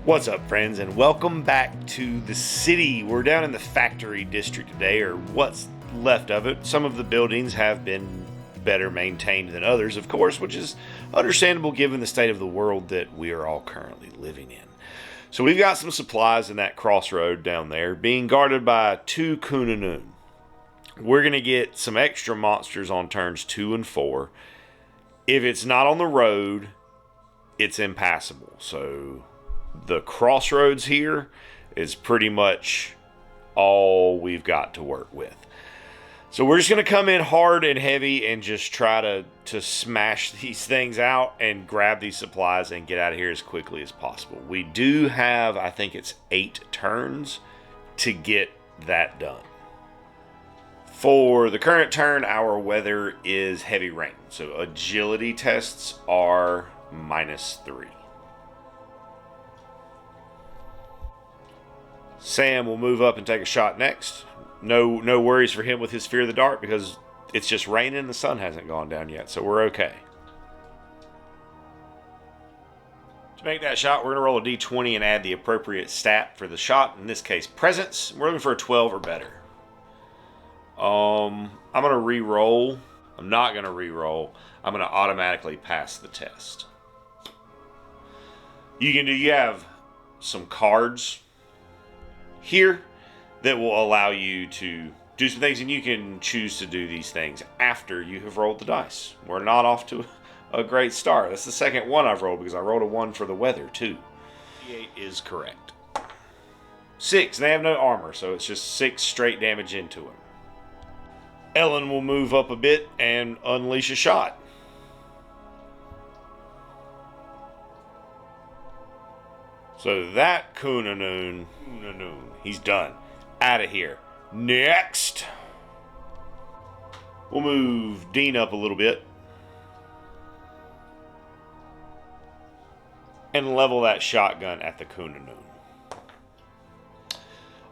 What's up, friends, and welcome back to the city. We're down in the factory district today, or what's left of it. Some of the buildings have been better maintained than others, of course, which is understandable given the state of the world that we are all currently living in. So we've got some supplies in that crossroad down there, being guarded by two Kunanun. We're going to get some extra monsters on turns 2 and 4. If it's not on the road, it's impassable. So the crossroads here is pretty much all we've got to work with. So we're just going to come in hard and heavy and just try to smash these things out and grab these supplies and get out of here as quickly as possible. We do have, I think it's 8 turns to get that done. For the current turn, our weather is heavy rain. So agility tests are -3. Sam will move up and take a shot next. No worries for him with his fear of the dark because it's just raining and the sun hasn't gone down yet, so we're okay. To make that shot, we're going to roll a d20 and add the appropriate stat for the shot. In this case, presence. We're looking for a 12 or better. I'm going to re-roll. I'm not going to re-roll. I'm going to automatically pass the test. You have some cards here that will allow you to do some things, and you can choose to do these things after you have rolled the dice. We're not off to a great start. That's the second one I've rolled because I rolled a 1 for the weather too. D8 is correct. 6. They have no armor, so it's just 6 straight damage into him. Ellen will move up a bit and unleash a shot. So that Kunanun, he's done. Out of here. Next. We'll move Dean up a little bit. And level that shotgun at the Kunanun.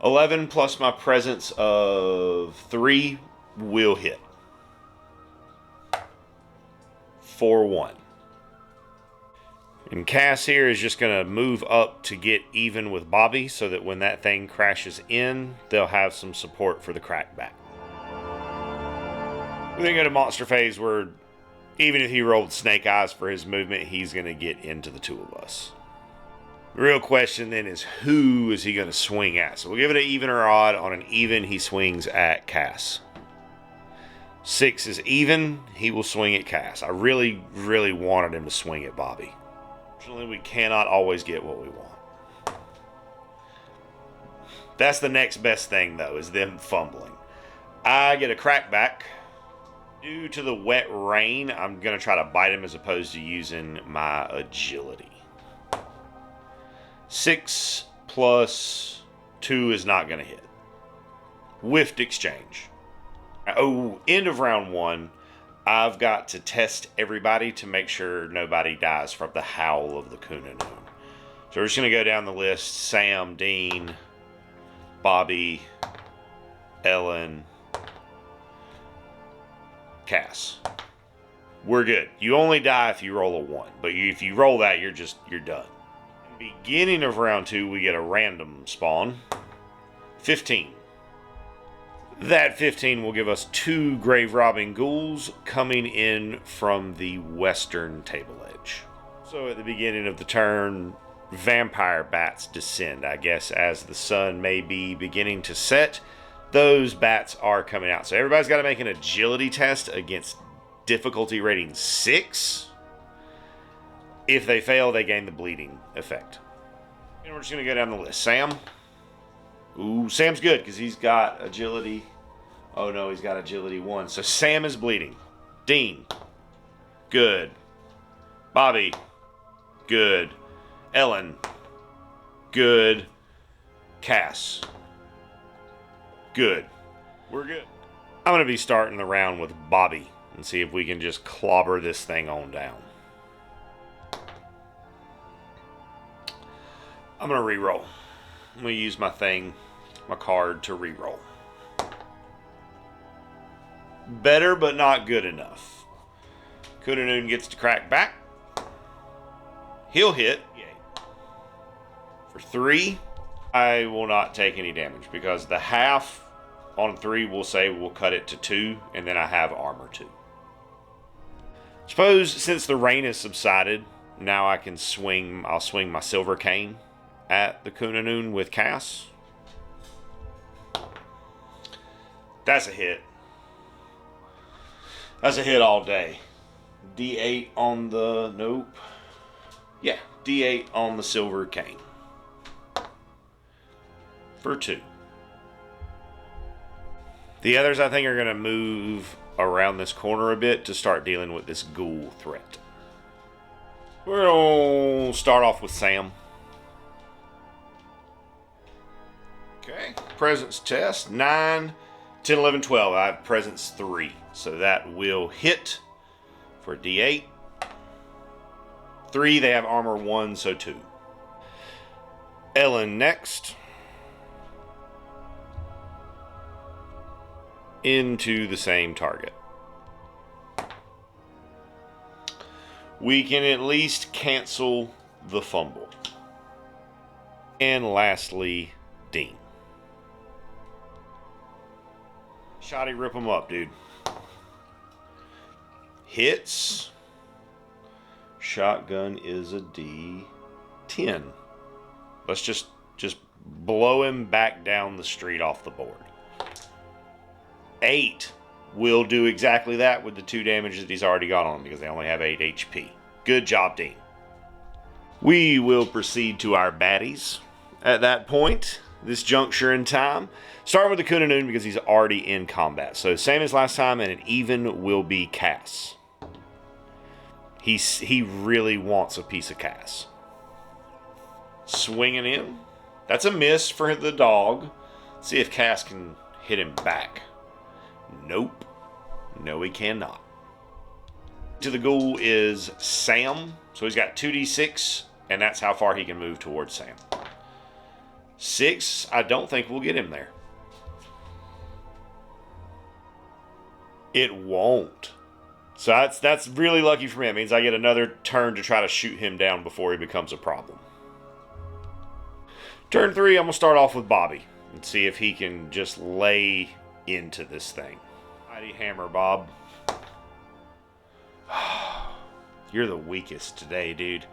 11 plus my presence of 3 will hit. 4-1. And Cass here is just going to move up to get even with Bobby so that when that thing crashes in, they'll have some support for the crackback. We're going to go to monster phase where even if he rolled snake eyes for his movement, he's going to get into the two of us. The real question then is who is he going to swing at? So we'll give it an even or odd. On an even, he swings at Cass. 6 is even. He will swing at Cass. I really, really wanted him to swing at Bobby. Unfortunately, we cannot always get what we want. That's the next best thing, though, is them fumbling. I get a crackback. Due to the wet rain, I'm going to try to bite him as opposed to using my agility. 6 plus 2 is not going to hit. Whiffed exchange. Oh, end of round 1. I've got to test everybody to make sure nobody dies from the howl of the Kunanun. So we're just going to go down the list. Sam, Dean, Bobby, Ellen, Cass. We're good. You only die if you roll a 1. But if you roll that, you're done. Beginning of round 2, we get a random spawn. 15. That 15 will give us 2 grave-robbing ghouls coming in from the western table edge. So at the beginning of the turn, vampire bats descend. I guess as the sun may be beginning to set, those bats are coming out. So everybody's got to make an agility test against difficulty rating 6. If they fail, they gain the bleeding effect. And we're just going to go down the list. Sam. Ooh, Sam's good because he's got agility. Oh no, he's got agility 1. So Sam is bleeding. Dean. Good. Bobby. Good. Ellen. Good. Cass. Good. We're good. I'm going to be starting the round with Bobby and see if we can just clobber this thing on down. I'm going to re-roll. I'm going to use my card to re-roll. Better, but not good enough. Kunanun gets to crack back. He'll hit. For 3, I will not take any damage because the half on 3 will say we'll cut it to 2, and then I have armor 2. Suppose since the rain has subsided, now I can swing. I'll swing my silver cane at the Kunanun with Cass. That's a hit. That's a hit all day. D8 on the... Nope. Yeah, D8 on the silver cane. For 2. The others, I think, are going to move around this corner a bit to start dealing with this ghoul threat. We're going to start off with Sam. Okay. Presence test. 9, 10, 11, 12. I have presence 3. So that will hit for D8. 3, they have armor 1, so 2. Ellen next. Into the same target. We can at least cancel the fumble. And lastly, Dean. Shoddy, rip him up, dude. Hits. Shotgun is a D10. Let's just blow him back down the street off the board. 8 will do exactly that with the 2 damage that he's already got on him because they only have 8 HP. Good job, Dean. We will proceed to our baddies at that point, this juncture in time. Starting with the Kunanun because he's already in combat. So same as last time, and an even will be Cass. He really wants a piece of Cass. Swinging in. That's a miss for the dog. See if Cass can hit him back. Nope. No, he cannot. To the ghoul is Sam. So he's got 2d6, and that's how far he can move towards Sam. 6, I don't think we'll get him there. It won't. So that's really lucky for me. It means I get another turn to try to shoot him down before he becomes a problem. Turn 3, I'm going to start off with Bobby and see if he can just lay into this thing. Mighty hammer, Bob. You're the weakest today, dude.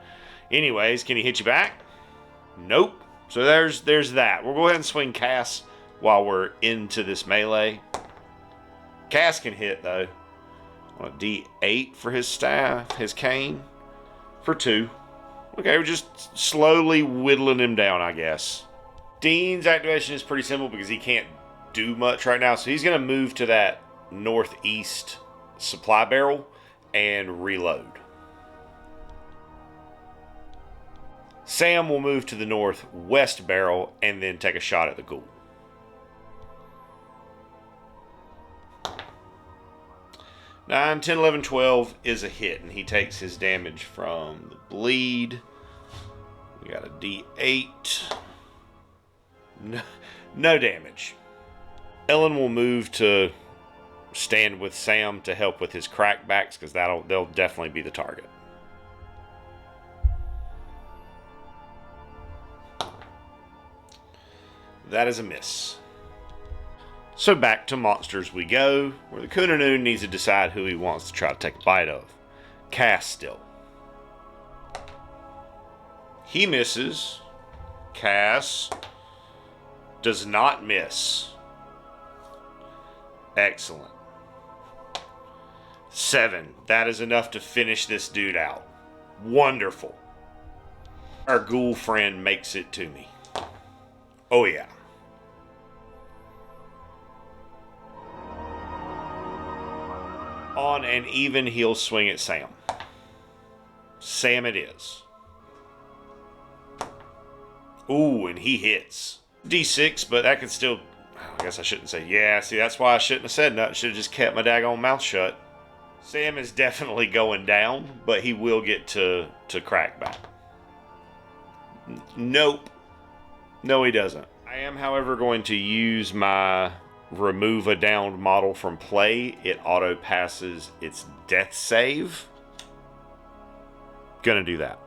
Anyways, can he hit you back? Nope. So there's that. We'll go ahead and swing Cass while we're into this melee. Cass can hit, though. On a D8 for his staff, his cane. For 2. Okay, we're just slowly whittling him down, I guess. Dean's activation is pretty simple because he can't do much right now. So he's going to move to that northeast supply barrel and reload. Sam will move to the northwest barrel and then take a shot at the ghoul. Nine, 10, 11, 12 is a hit, and he takes his damage from the bleed. We got a D8. No damage. Ellen will move to stand with Sam to help with his crackbacks because they'll definitely be the target. That is a miss. So back to monsters we go, where the Kunanun needs to decide who he wants to try to take a bite of. Cass still. He misses. Cass does not miss. Excellent. 7. That is enough to finish this dude out. Wonderful. Our ghoul friend makes it to me. Oh yeah. On an even, he'll swing at Sam. Sam it is. Ooh, and he hits. D6, but that could still... I guess I shouldn't say... Yeah, see, that's why I shouldn't have said nothing. Should have just kept my daggone mouth shut. Sam is definitely going down, but he will get to crack back. Nope. No, he doesn't. I am, however, going to use my... remove a downed model from play. It auto passes its death save. Gonna do that.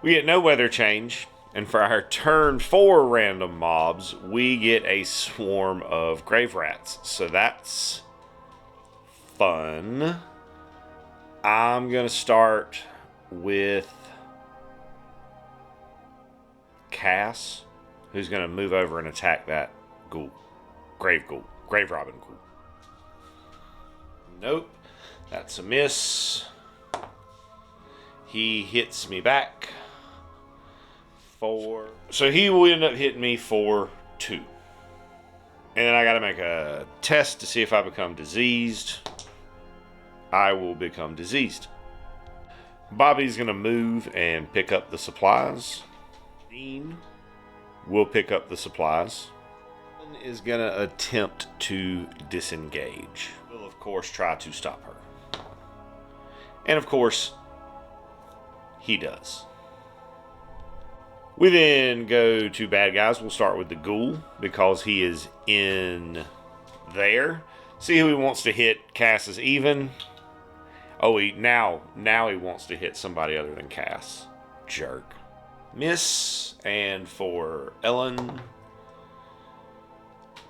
We get no weather change. And for our turn 4 random mobs, we get a swarm of grave rats. So that's fun. I'm going to start with Cass, who's going to move over and attack that ghoul. Grave robin ghoul. Nope. That's a miss. He hits me back. 4. So he will end up hitting me for 2. And then I gotta make a test to see if I become diseased. I will become diseased. Bobby's gonna move and pick up the supplies. Dean will pick up the supplies. Ellen is gonna attempt to disengage. Will of course try to stop her. And of course, he does. We then go to bad guys. We'll start with the ghoul because he is in there. See who he wants to hit. Cass is even. Oh, now he wants to hit somebody other than Cass. Jerk. Miss. And for Ellen,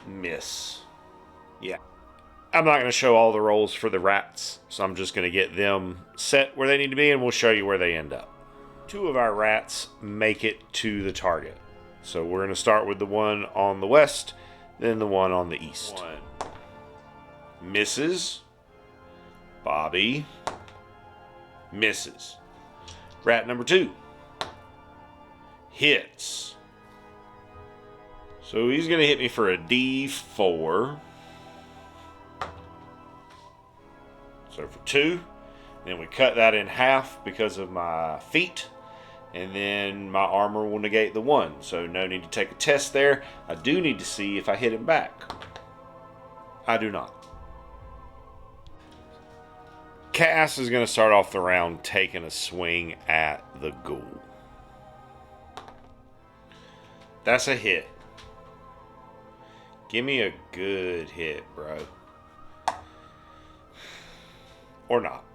miss. Yeah. I'm not going to show all the rolls for the rats, so I'm just going to get them set where they need to be, and we'll show you where they end up. 2 of our rats make it to the target. So we're going to start with the one on the west, then the one on the east. 1 misses. Bobby misses. Rat number 2 hits. So he's going to hit me for a D4. So for 2. Then we cut that in half because of my feet. And then my armor will negate the 1. So no need to take a test there. I do need to see if I hit him back. I do not. Cass is going to start off the round taking a swing at the ghoul. That's a hit. Give me a good hit, bro. Or not.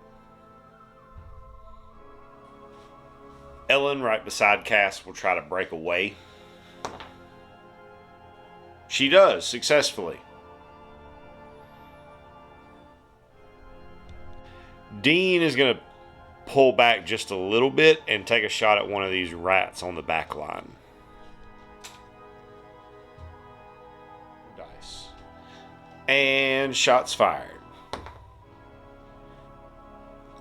Ellen, right beside Cass, will try to break away. She does, successfully. Dean is going to pull back just a little bit and take a shot at one of these rats on the back line. Dice. And shots fired.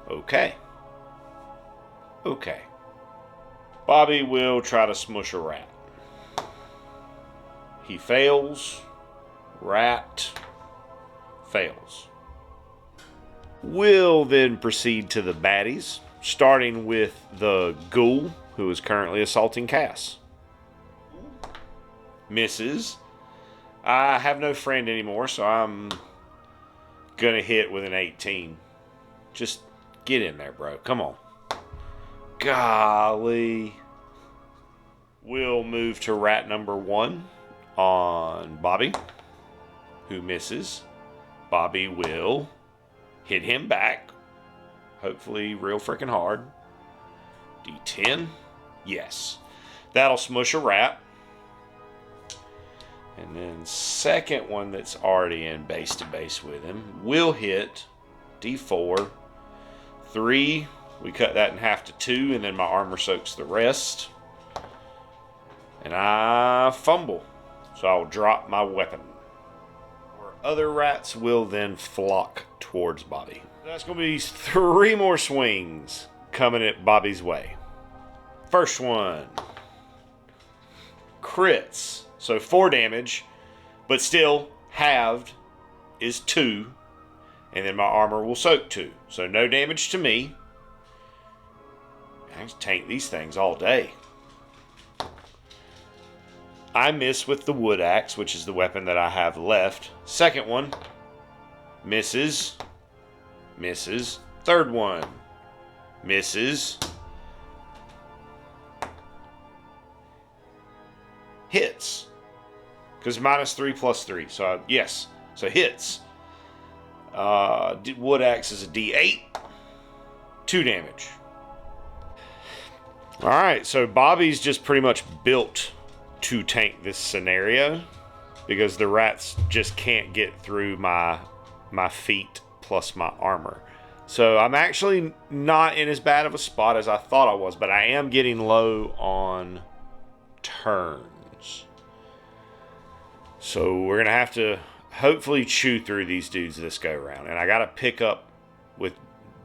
Okay. Okay. Bobby will try to smush a rat. He fails. Rat fails. We'll then proceed to the baddies, starting with the ghoul, who is currently assaulting Cass. Misses. I have no friend anymore, so I'm going to hit with an 18. Just get in there, bro. Come on. Golly. We'll move to rat number 1 on Bobby, who misses. Bobby will hit him back. Hopefully real freaking hard. D10. Yes. That'll smush a rat. And then second one that's already in base to base with him will hit. D4. 3. We cut that in half to 2, and then my armor soaks the rest. And I fumble. So I'll drop my weapon. Other rats will then flock towards Bobby. That's going to be 3 more swings coming at Bobby's way. First one. Crits. So 4 damage, but still halved is 2. And then my armor will soak 2. So no damage to me. I just tank these things all day. I miss with the wood axe, which is the weapon that I have left. Second one. Misses. Misses. Third one. Misses. Hits. Because -3 + 3. So, yes. So, hits. Wood axe is a D8. 2 damage. Alright, so Bobby's just pretty much built to tank this scenario because the rats just can't get through my feet plus my armor. So I'm actually not in as bad of a spot as I thought I was, but I am getting low on turns. So we're going to have to hopefully chew through these dudes this go around. And I got to pick up with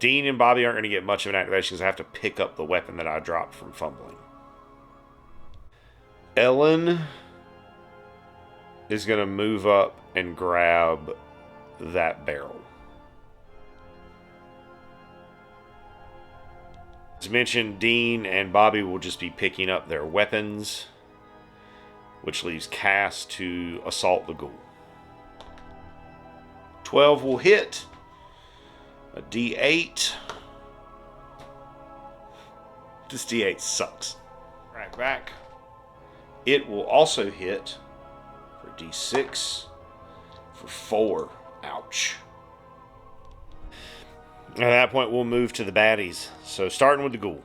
Dean and Bobby aren't going to get much of an activation because I have to pick up the weapon that I dropped from fumbling. Ellen is going to move up and grab that barrel. As mentioned, Dean and Bobby will just be picking up their weapons, which leaves Cass to assault the ghoul. 12 will hit. A D8. This D8 sucks. Right back. It will also hit for D6 for 4. Ouch. At that point, we'll move to the baddies. So starting with the ghoul.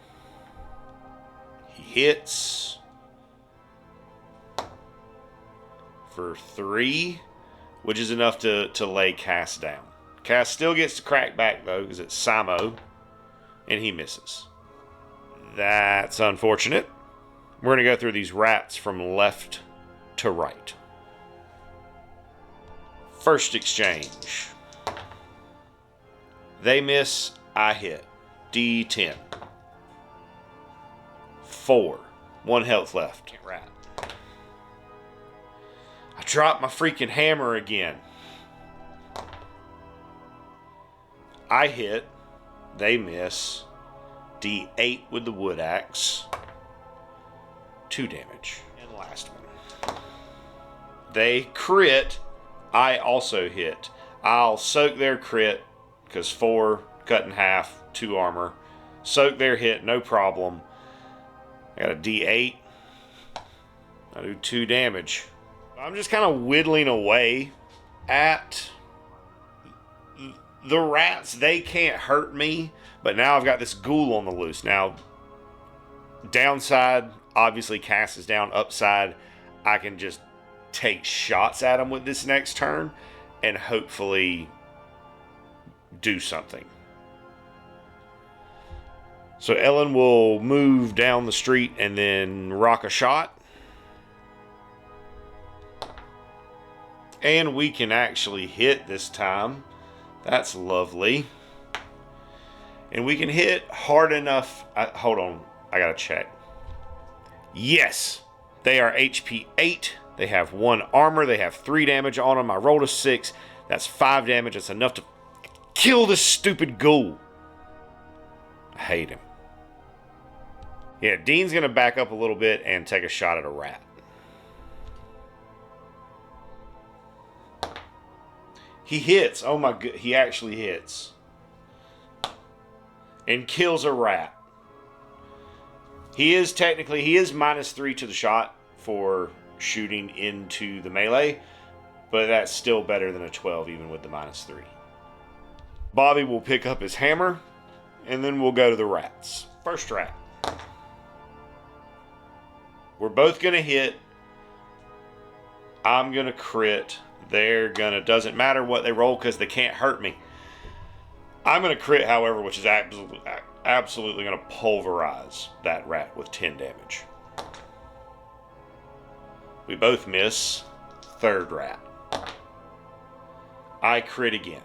He hits for 3, which is enough to lay Cass down. Cass still gets to crack back, though, because it's Samo, and he misses. That's unfortunate. We're going to go through these rats from left to right. First exchange. They miss, I hit. D10. 4. 1 health left. Rat. I dropped my freaking hammer again. I hit. They miss. D8 with the wood axe. 2 damage. And last one. They crit. I also hit. I'll soak their crit because 4 cut in half, 2 armor. Soak their hit, no problem. I got a D8. I do 2 damage. I'm just kind of whittling away at the rats. They can't hurt me, but now I've got this ghoul on the loose. Now, downside, obviously Cass is down. Upside, I can just take shots at him with this next turn and hopefully do something. So Ellen will move down the street and then rock a shot. And we can actually hit this time. That's lovely. And we can hit hard enough. Hold on. I gotta check. Yes. They are HP 8. They have 1 armor. They have 3 damage on them. I rolled a 6. That's 5 damage. That's enough to kill this stupid ghoul. I hate him. Yeah, Dean's going to back up a little bit and take a shot at a rat. He hits. Oh my god, he actually hits. And kills a rat. He is -3 to the shot for shooting into the melee, but that's still better than a 12 even with the -3. Bobby will pick up his hammer, and then we'll go to the rats. First rat. We're both going to hit. I'm going to crit. They're going to, doesn't matter what they roll because they can't hurt me. I'm going to crit, however, which is absolutely going to pulverize that rat with 10 damage. We both miss. Third rat. I crit again.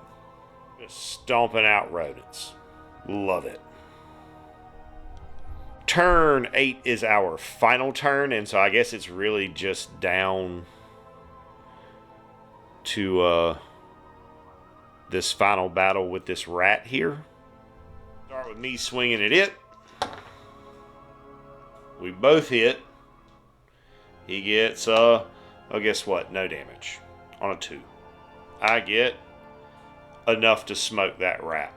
Just stomping out rodents. Love it. Turn 8 is our final turn, and so I guess it's really just down to this final battle with this rat here. Start with me swinging at it. We both hit. He gets, oh, guess what? No damage on a 2. I get enough to smoke that rat,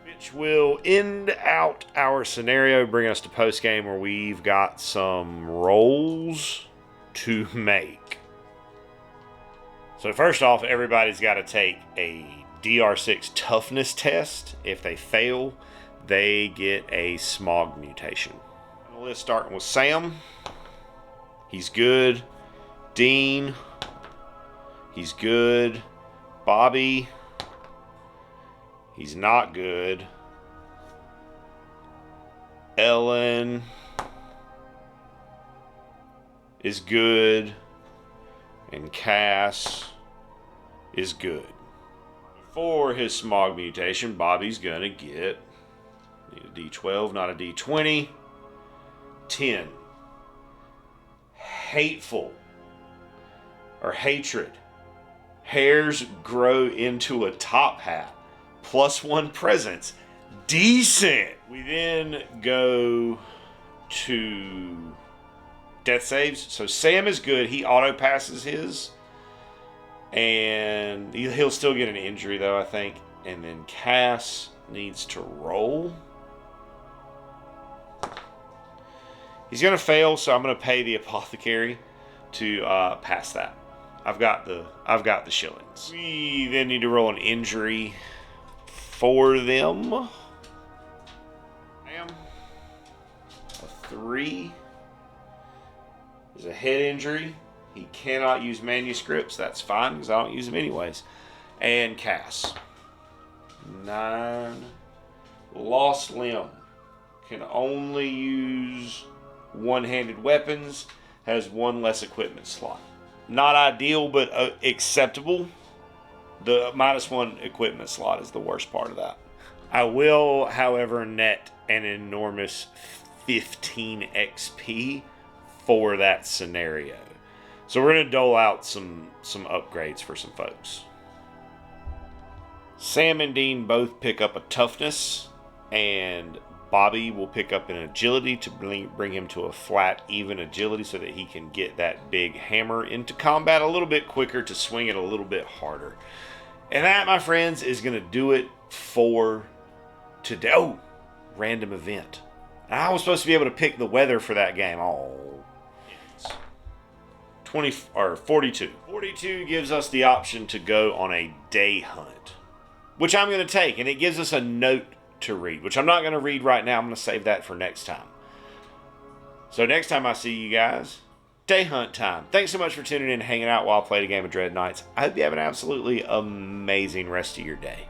which will end out our scenario, bring us to post-game where we've got some rolls to make. So first off, everybody's got to take a DR6 toughness test. If they fail, they get a smog mutation. list starting with Sam. He's good. Dean. He's good. Bobby. He's not good. Ellen is good. And Cass is good. For his smog mutation, Bobby's going to get a D12, not a D20. 10. Hateful or hatred. Hairs grow into a top hat. +1 presence. Decent. We then go to death saves. So Sam is good. He auto passes his. And he'll still get an injury, though, I think. And then Cass needs to roll. He's going to fail, so I'm going to pay the apothecary to pass that. I've got the shillings. We then need to roll an injury for them. Bam. A 3 is a head injury. He cannot use manuscripts. That's fine because I don't use them anyways. And Cass. 9. Lost limb. Can only use one-handed weapons. Has 1 less equipment slot. Not ideal, but acceptable. The -1 equipment slot is the worst part of that. I will, however, net an enormous 15 XP for that scenario. So we're going to dole out some upgrades for some folks. Sam and Dean both pick up a toughness, and Bobby will pick up an agility to bring him to a flat, even agility so that he can get that big hammer into combat a little bit quicker to swing it a little bit harder. And that, my friends, is going to do it for today. Oh, random event. I was supposed to be able to pick the weather for that game. Oh, 42. 42 gives us the option to go on a day hunt, which I'm going to take, and it gives us a note to read, which I'm not going to read right now. I'm going to save that for next time. So next time I see you guys, day hunt time. Thanks so much for tuning in and hanging out while I played a game of Dread Knights. I hope you have an absolutely amazing rest of your day.